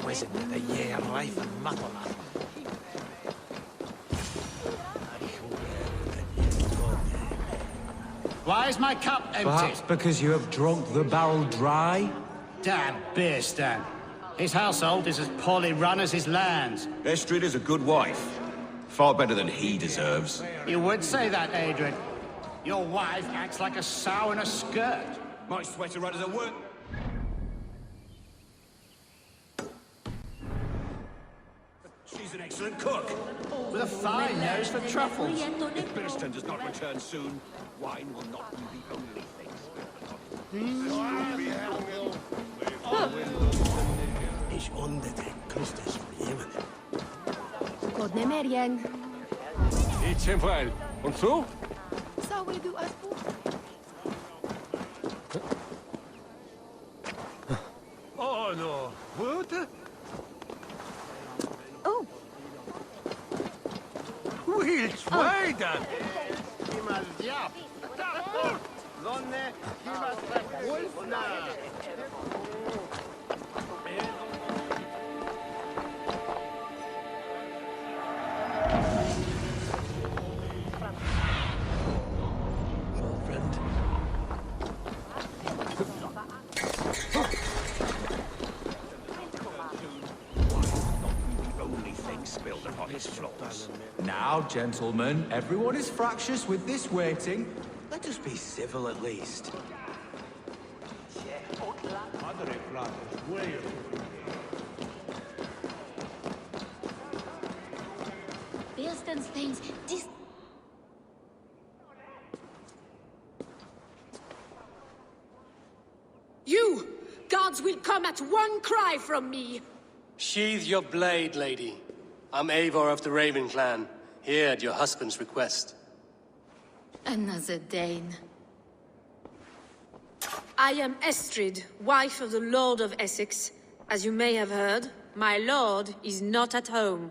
Wizard the year life and motherland. Why is my cup empty? Perhaps because you have drunk the barrel dry? Damn beer stand. His household is as poorly run as his lands. Estrid is a good wife. Far better than he deserves. You would say that, Adrian. Your wife acts like a sow in a skirt. My sweater runners at work. She's an excellent cook. With a fine nose for truffles. If Birston does not return soon, wine will not be the only thing. Ich unter den Küsters von Jemen. Godne Merien. Idź wel. Und so? So we do us Oh no. What? Oh. Which way then? Now, gentlemen, everyone is fractious with this waiting. Let us be civil at least. Bilston's things. You! Gods will come at one cry from me! Sheathe your blade, lady. I'm Eivor of the Raven clan, here at your husband's request. Another Dane. I am Estrid, wife of the Lord of Essex. As you may have heard, my lord is not at home.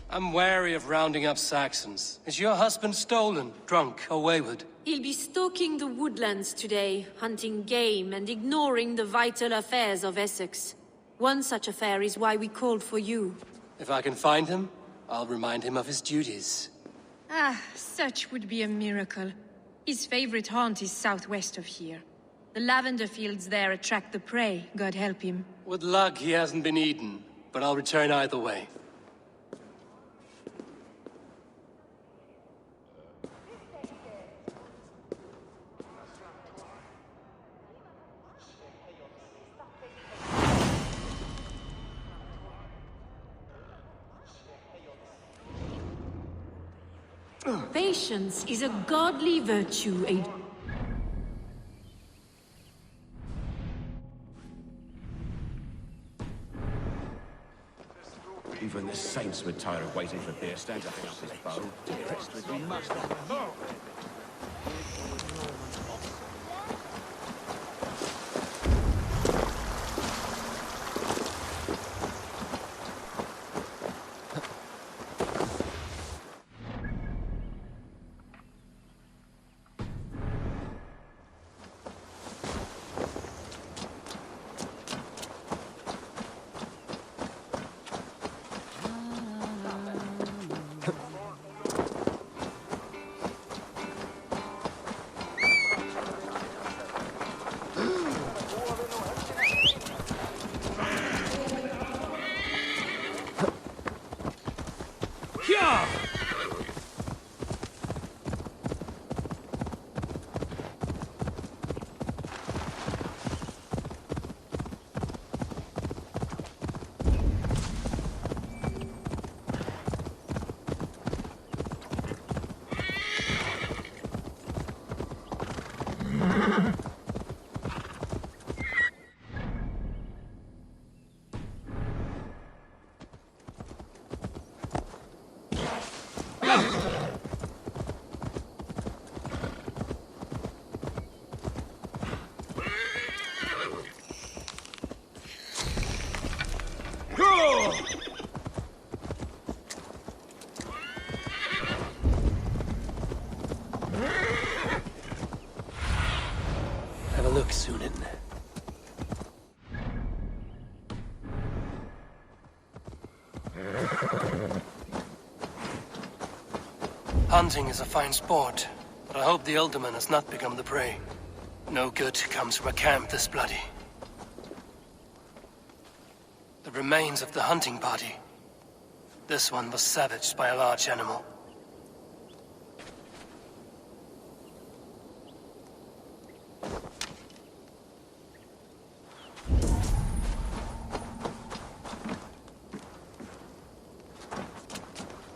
I'm wary of rounding up Saxons. Is your husband stolen, drunk, or wayward? He'll be stalking the woodlands today, hunting game and ignoring the vital affairs of Essex. One such affair is why we called for you. If I can find him, I'll remind him of his duties. Ah, such would be a miracle. His favorite haunt is southwest of here. The lavender fields there attract the prey, God help him. With luck, he hasn't been eaten, but I'll return either way. Patience is a godly virtue, Even the saints were tired of waiting for Beerstand to pick up his bow. We must. Sunan. Hunting is a fine sport, but I hope the Alderman has not become the prey. No good comes from a camp this bloody. The remains of the hunting party. This one was savaged by a large animal.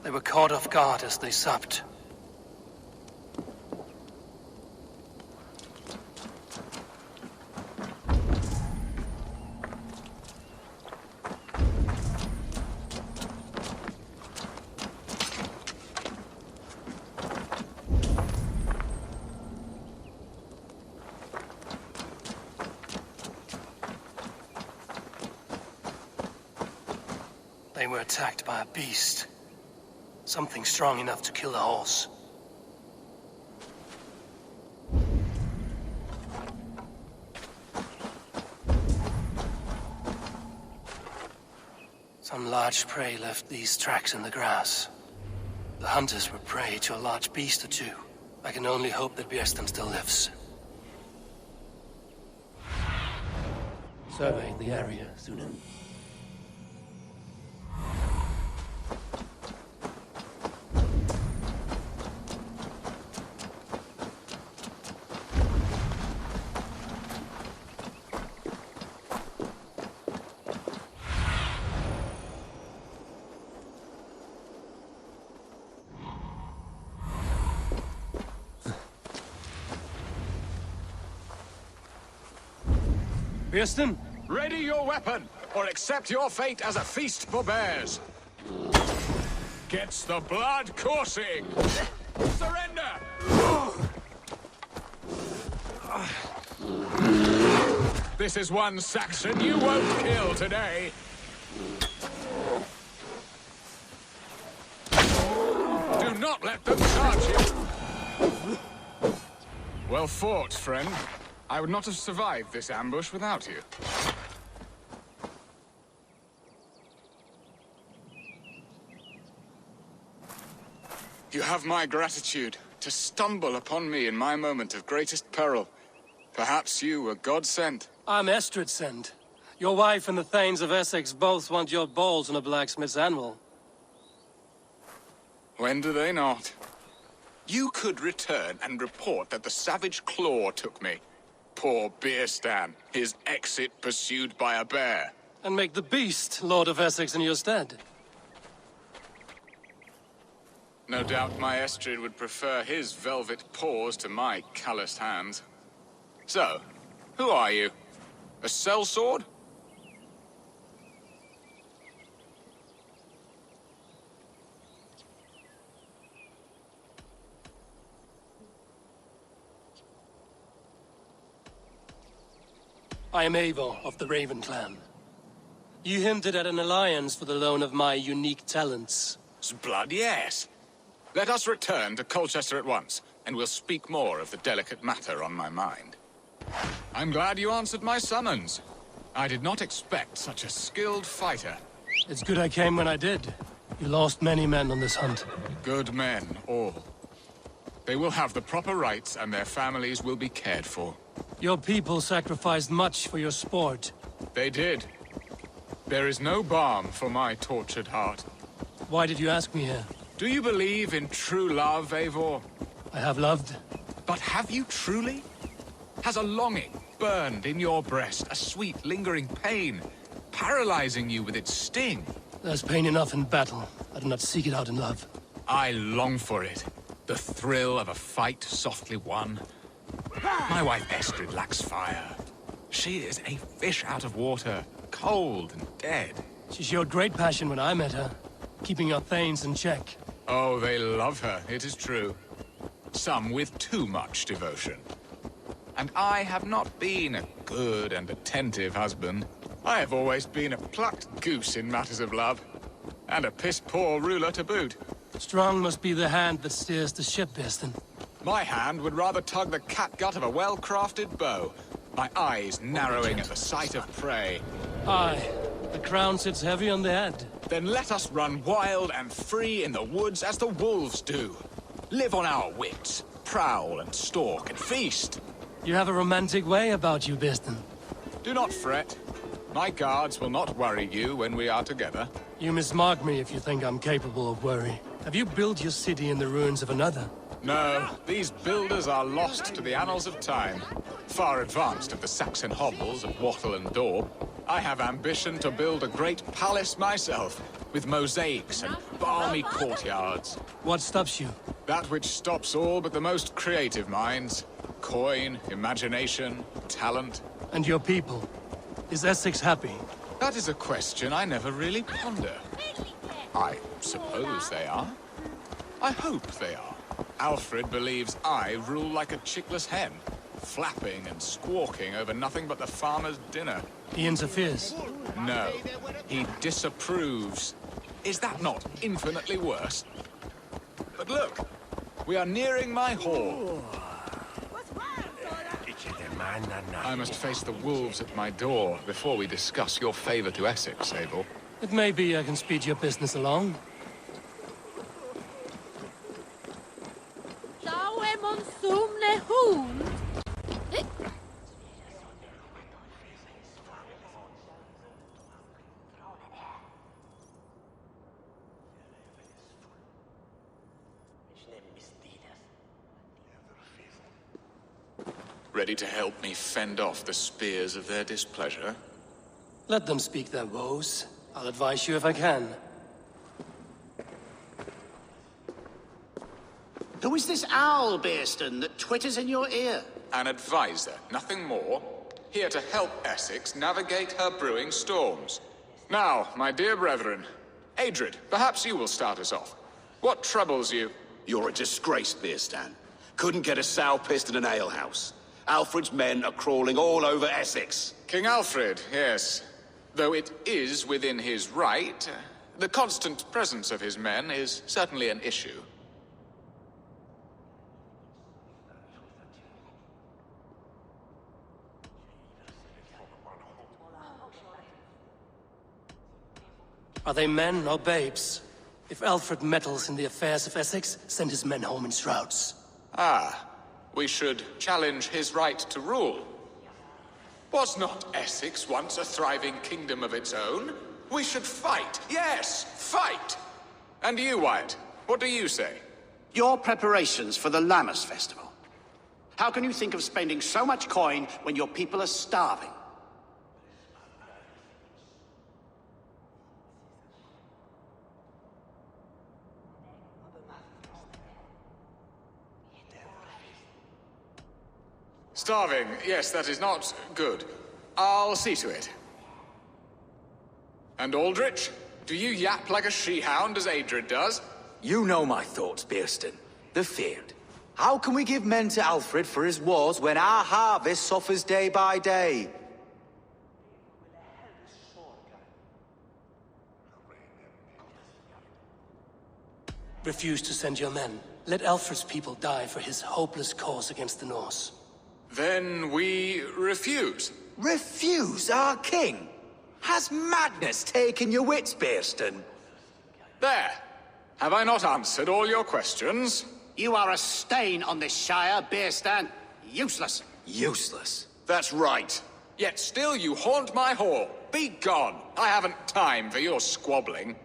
They were caught off guard as they supped. They were attacked by a beast. Something strong enough to kill a horse. Some large prey left these tracks in the grass. The hunters were prey to a large beast or two. I can only hope that Bjersten still lives. Survey the area, Sunan. Bjersten? Ready your weapon, or accept your fate as a feast for bears. Gets the blood coursing. Surrender! This is one Saxon you won't kill today. Do not let them charge you. Well fought, friend. I would not have survived this ambush without you. You have my gratitude to stumble upon me in my moment of greatest peril. Perhaps you were God-sent. I'm Estrid sent. Your wife and the Thanes of Essex both want your balls on a blacksmith's anvil. When do they not? You could return and report that the savage claw took me. Poor Bierstan, his exit pursued by a bear. And make the beast Lord of Essex in your stead. No doubt my Estrid would prefer his velvet paws to my calloused hands. So, who are you? A sellsword? I am Eivor of the Raven clan. You hinted at an alliance for the loan of my unique talents. Blood, yes. Let us return to Colchester at once, and we'll speak more of the delicate matter on my mind. I'm glad you answered my summons. I did not expect such a skilled fighter. It's good I came when I did. You lost many men on this hunt. Good men, all. They will have the proper rights, and their families will be cared for. Your people sacrificed much for your sport. They did. There is no balm for my tortured heart. Why did you ask me here? Do you believe in true love, Eivor? I have loved. But have you truly? Has a longing burned in your breast, a sweet, lingering pain, paralyzing you with its sting? There's pain enough in battle. I do not seek it out in love. I long for it. The thrill of a fight softly won. My wife Estrid lacks fire. She is a fish out of water, cold and dead. She showed great passion when I met her, keeping your Thanes in check. Oh, they love her, it is true. Some with too much devotion. And I have not been a good and attentive husband. I have always been a plucked goose in matters of love. And a piss-poor ruler to boot. Strong must be the hand that steers the ship, Bjersten. My hand would rather tug the catgut of a well-crafted bow. my eyes narrowing at the sight of prey. Aye, the crown sits heavy on the head. Then let us run wild and free in the woods as the wolves do. Live on our wits, prowl and stalk and feast. You have a romantic way about you, Biston. Do not fret. My guards will not worry you when we are together. You mismark me if you think I'm capable of worry. Have you built your city in the ruins of another? No, these builders are lost to the annals of time. Far advanced of the Saxon hovels of Wattle and Daub. I have ambition to build a great palace myself, with mosaics and balmy courtyards. What stops you? That which stops all but the most creative minds. Coin, imagination, talent. And your people? Is Essex happy? That is a question I never really ponder. I suppose they are. I hope they are. Alfred believes I rule like a chickless hen, flapping and squawking over nothing but the farmer's dinner. He interferes? No, he disapproves. Is that not infinitely worse? But look, we are nearing my hall. I must face the wolves at my door before we discuss your favor to Essex, Abel. It may be I can speed your business along. Ready to help me fend off the spears of their displeasure? Let them speak their woes. I'll advise you if I can. Who is this owl, Bearston, that twitters in your ear? An advisor, nothing more. Here to help Essex navigate her brewing storms. Now, my dear brethren, Adrid, perhaps you will start us off. What troubles you? You're a disgrace, Bearstan. Couldn't get a sow pissed in an alehouse. Alfred's men are crawling all over Essex. King Alfred, yes. Though it is within his right, the constant presence of his men is certainly an issue. Are they men or babes? If Alfred meddles in the affairs of Essex, send his men home in shrouds. Ah, we should challenge his right to rule. Was not Essex once a thriving kingdom of its own? We should fight, yes, fight! And you, Wyatt, what do you say? Your preparations for the Lammas festival. How can you think of spending so much coin when your people are starving? Starving, yes, that is not good. I'll see to it. And Aldrich, do you yap like a she-hound as Adrid does? You know my thoughts, Bearston. The feared. How can we give men to Alfred for his wars when our harvest suffers day by day? Refuse to send your men. Let Alfred's people die for his hopeless cause against the Norse. Then we refuse. Refuse our king? Has madness taken your wits, Bearston? There. Have I not answered all your questions? You are a stain on this shire, Bearstan. Useless. Useless. That's right. Yet still you haunt my hall. Be gone. I haven't time for your squabbling.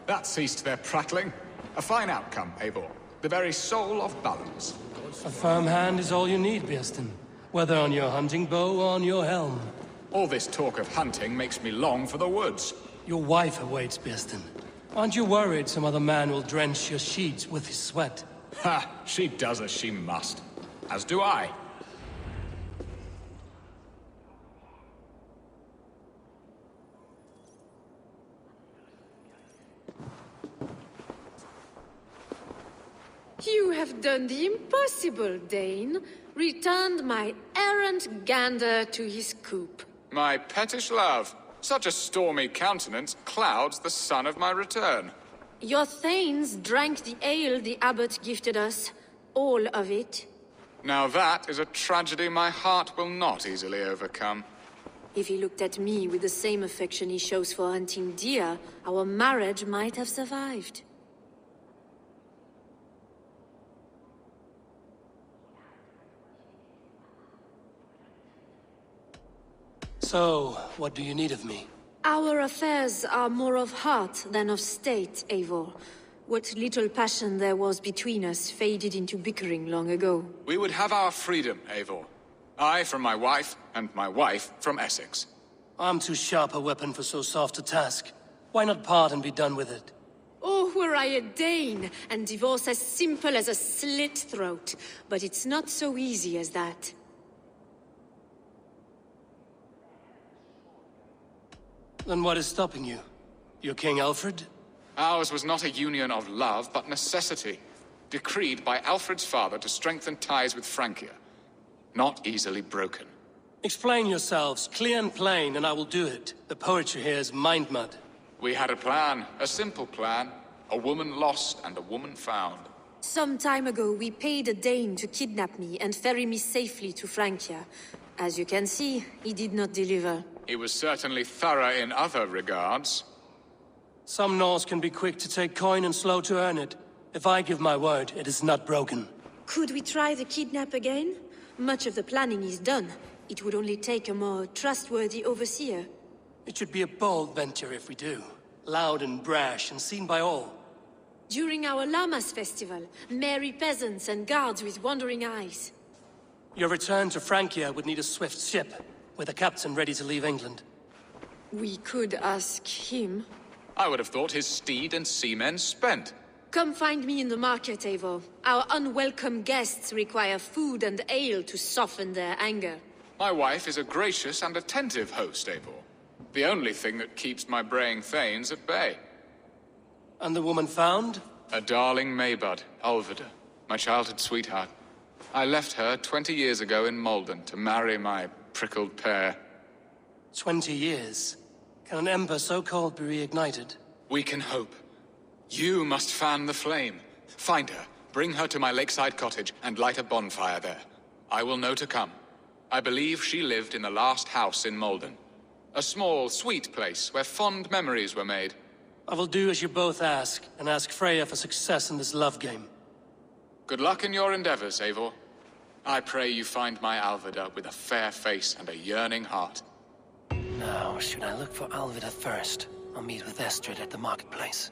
That ceased their prattling. A fine outcome, Eivor. The very soul of balance. A firm hand is all you need, Bearston. Whether on your hunting bow or on your helm. All this talk of hunting makes me long for the woods. Your wife awaits, Bearston. Aren't you worried some other man will drench your sheets with his sweat? Ha! She does as she must. As do I. You have done the impossible, Dane. Returned my errant gander to his coop. My pettish love. Such a stormy countenance clouds the sun of my return. Your thanes drank the ale the abbot gifted us. All of it. Now that is a tragedy my heart will not easily overcome. If he looked at me with the same affection he shows for hunting deer, our marriage might have survived. So, what do you need of me? Our affairs are more of heart than of state, Eivor. What little passion there was between us faded into bickering long ago. We would have our freedom, Eivor. I from my wife, and my wife from Essex. I'm too sharp a weapon for so soft a task. Why not part and be done with it? Oh, were I a Dane, and divorce as simple as a slit throat. But it's not so easy as that. Then what is stopping you? Your King Alfred? Ours was not a union of love, but necessity. Decreed by Alfred's father to strengthen ties with Francia. Not easily broken. Explain yourselves, clear and plain, and I will do it. The poetry here is mind mud. We had a plan, a simple plan. A woman lost and a woman found. Some time ago, we paid a Dane to kidnap me and ferry me safely to Francia. As you can see, he did not deliver. He was certainly thorough in other regards. Some Norse can be quick to take coin and slow to earn it. If I give my word, it is not broken. Could we try the kidnap again? Much of the planning is done. It would only take a more trustworthy overseer. It should be a bold venture if we do. Loud and brash and seen by all. During our Llamas festival, merry peasants and guards with wandering eyes. Your return to Francia would need a swift ship, with a captain ready to leave England. We could ask him. I would have thought his steed and seamen spent. Come find me in the market, Eivor. Our unwelcome guests require food and ale to soften their anger. My wife is a gracious and attentive host, Eivor. The only thing that keeps my braying thanes at bay. And the woman found? A darling Maybud, Alvida, my childhood sweetheart. I left her 20 years ago in Malden to marry my prickled pear. 20 years? Can an ember so cold be reignited? We can hope. You must fan the flame. Find her, bring her to my lakeside cottage, and light a bonfire there. I will know to come. I believe she lived in the last house in Malden. A small, sweet place where fond memories were made. I will do as you both ask, and ask Freya for success in this love game. Good luck in your endeavors, Eivor. I pray you find my Alvida with a fair face and a yearning heart. Now, should I look for Alvida first, or meet with Estrid at the marketplace?